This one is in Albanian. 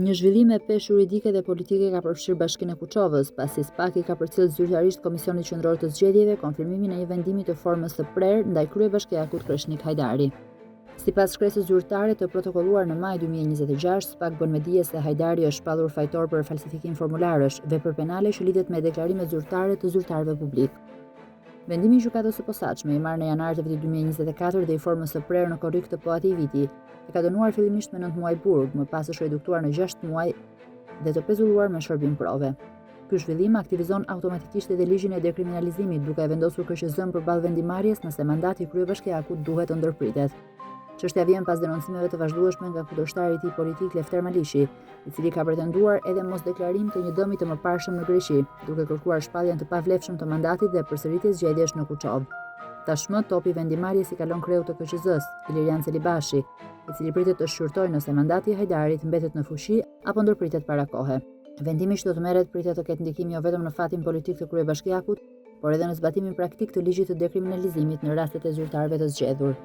Një zhvillim e peshë juridike dhe politike ka përfshirë Bashkinë e Kuçovës, pasi SPAK-i ka përcjellë zyrtarisht Komisionit Qendror të Zgjedhjeve konfirmimin e një vendimi të formës së prerë ndaj kryebashkiakut Kreshnik Hajdari. Sipas shkresës zyrtare të protokolluar në maj 2026, SPAK bën me dije se Hajdari është shpallur fajtor për falsifikim formularësh, vepër penale që lidhet me deklarimet zyrtare të zyrtarëve publik. Vendimi i gjykatës së posaçme i marrë në janar të vitit 2024 dhe i formës së prerë në korrik të po atij viti, e ka dënuar fillimisht me 9 muaj burg, më pas është reduktuar në 6 muaj dhe të pezulluar me shërbim prove. Ky zhvillim aktivizon automatikisht edhe ligjin e dekriminalizimit, duke vendosur KQZ-n përballë vendimarrjes nëse mandati i kryebashkiakut duhet të ndërpritet. Çështja vjen pas denoncimeve të vazhdueshme nga kundërshtari i tij politik Lefter Malishi, i cili ka pretenduar edhe mosdeklarim të një dëmi të mëparshëm në Greqi, duke kërkuar shpalljen të pavlefshëm të mandatit dhe përsëritje zgjedhjesh në Kuçovë. Tashmë topi vendimarrjes i kalon kreut të KQZ-s, Ilirian Celibashi, i cili pritet të shqyrtojë nëse mandati i Hajdarit mbetet në fuqi apo ndërpritet para kohe. Vendimi që do të merret pritet të ketë ndikim jo vetëm në fatin politik të kryebashkiakut, por edhe në zbatimin praktik të ligjit të dekriminalizimit në rastet e zyrtarëve të zgjedhur.